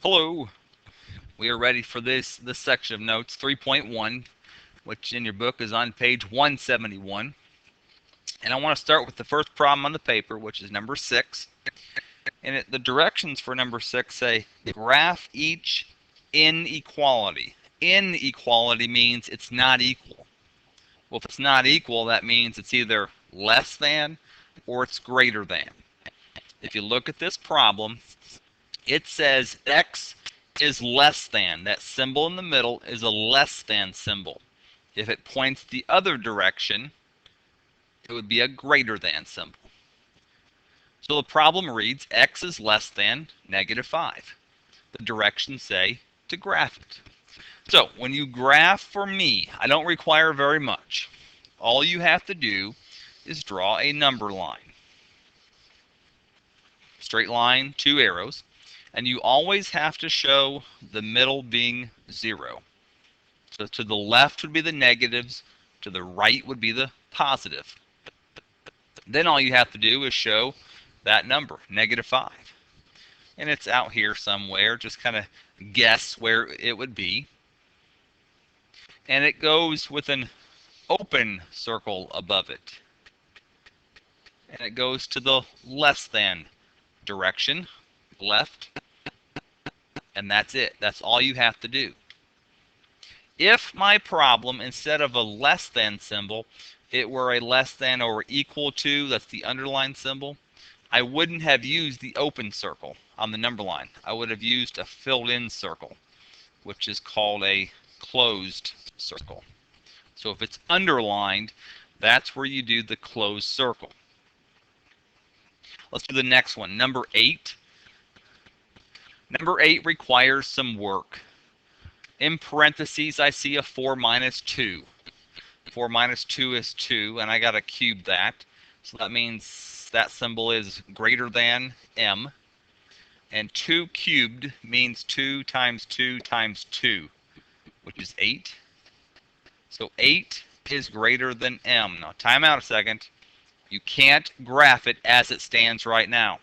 Hello, we are ready for this section of notes 3.1, which in your book is on page 171. And I want to start with the first problem on the paper, which is number 6. And the directions for number 6 say graph each inequality. Inequality means it's not equal. Well, if it's not equal, that means it's either less than or it's greater than. If you look at this problem, it says x is less than. That symbol in the middle is a less than symbol. If it points the other direction, it would be a greater than symbol. So the problem reads x is less than -5. The directions say to graph it. So when you graph for me, I don't require very much. All you have to do is draw a number line. Straight line, 2 arrows. And you always have to show the middle being 0. So to the left would be the negatives, to the right would be the positive. Then all you have to do is show that number, -5. And it's out here somewhere, just kind of guess where it would be. And it goes with an open circle above it. And it goes to the less than direction, left. And that's it. That's all you have to do. If my problem, instead of a less than symbol, it were a less than or equal to, that's the underline symbol, I wouldn't have used the open circle on the number line. I would have used a filled in circle, which is called a closed circle. So if it's underlined, that's where you do the closed circle. Let's do the next one, number 8. Number 8 requires some work. In parentheses, I see a 4 minus 2. 4 minus 2 is 2, and I got to cube that. So that means that symbol is greater than m. And 2 cubed means 2 times 2 times 2, which is 8. So 8 is greater than m. Now, time out a second. You can't graph it as it stands right now.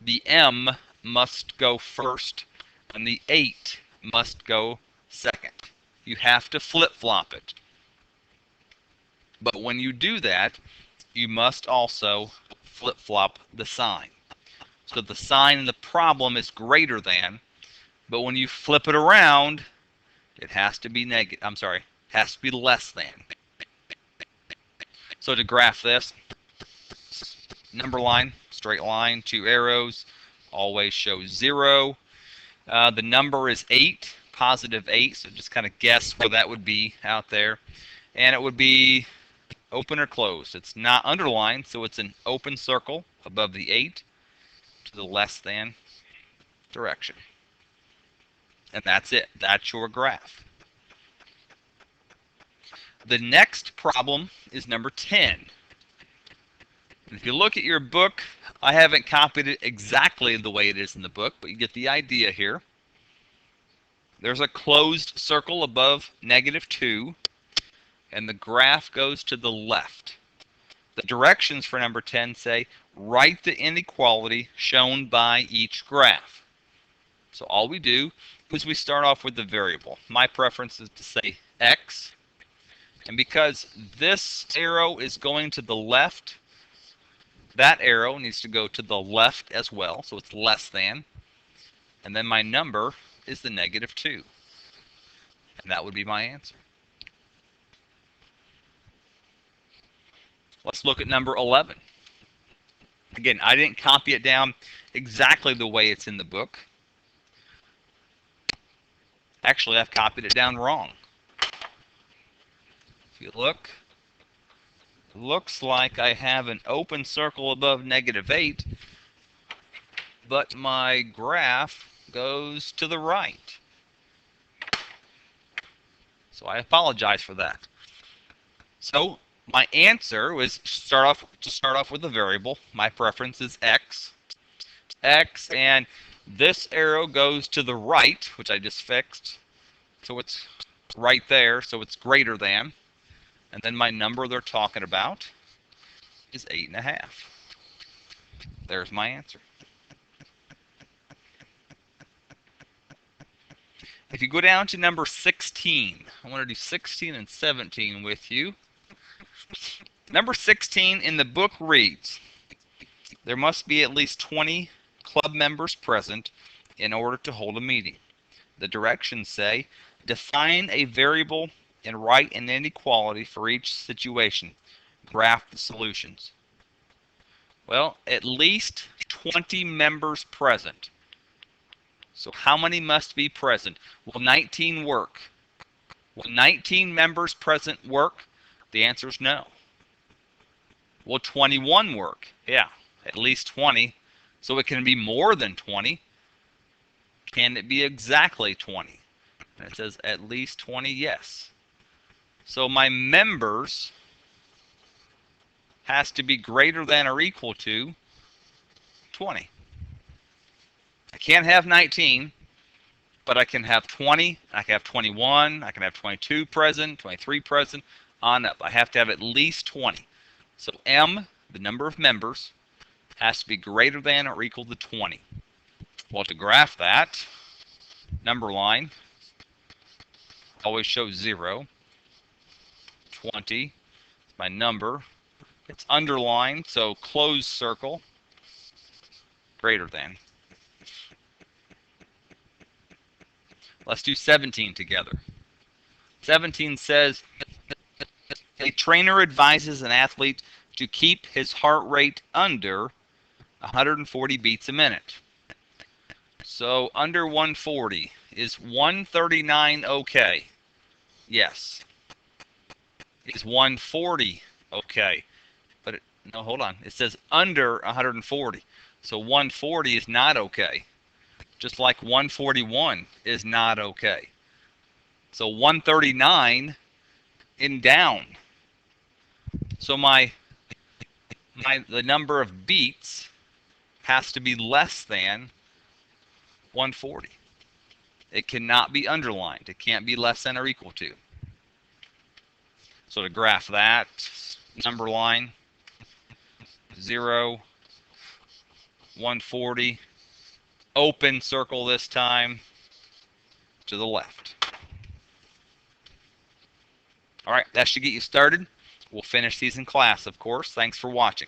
The m must go first, and the 8 must go second. You have to flip-flop it. But when you do that, you must also flip-flop the sign. So the sign in the problem is greater than, but when you flip it around, it has to be has to be less than. So to graph this, number line, straight line, 2 arrows, always shows 0. The number is 8, positive 8, so just kind of guess where that would be out there. And it would be open or closed. It's not underlined, so it's an open circle above the 8 to the less than direction. And that's it. That's your graph. The next problem is number 10. And if you look at your book, I haven't copied it exactly the way it is in the book, but you get the idea here. There's a closed circle above -2, and the graph goes to the left. The directions for number 10 say, write the inequality shown by each graph. So all we do is we start off with the variable. My preference is to say x, and because this arrow is going to the left, that arrow needs to go to the left as well, so it's less than. And then my number is the -2. And that would be my answer. Let's look at number 11. Again, I didn't copy it down exactly the way it's in the book. Actually, I've copied it down wrong. If you look, it looks like I have an open circle above -8, but my graph goes to the right. So I apologize for that. So my answer was to start off with a variable. My preference is x. And this arrow goes to the right, which I just fixed. So it's right there, so it's greater than. And then my number they're talking about is 8.5. There's my answer. If you go down to number 16, I want to do 16 and 17 with you. Number 16 in the book reads, there must be at least 20 club members present in order to hold a meeting. The directions say, define a variable and write an inequality for each situation. Graph the solutions. Well, at least 20 members present. So how many must be present? Will 19 work? Will 19 members present work? The answer is no. Will 21 work? Yeah, at least 20. So it can be more than 20. Can it be exactly 20? And it says at least 20, yes. So my members has to be greater than or equal to 20. I can't have 19, but I can have 20, I can have 21, I can have 22 present, 23 present, on up. I have to have at least 20. So M, the number of members, has to be greater than or equal to 20. Well, to graph that, number line always shows 0. 20 is my number. It's underlined, so closed circle, greater than. Let's do 17 together. 17 says, a trainer advises an athlete to keep his heart rate under 140 beats a minute. So under 140, is 139 okay? Yes. Is 140 okay? But no, hold on. It says under 140. So 140 is not okay. Just like 141 is not okay. So 139 in down. So the number of beats has to be less than 140. It cannot be underlined. It can't be less than or equal to. So to graph that, number line, 0, 140, open circle this time, to the left. All right, that should get you started. We'll finish these in class, of course. Thanks for watching.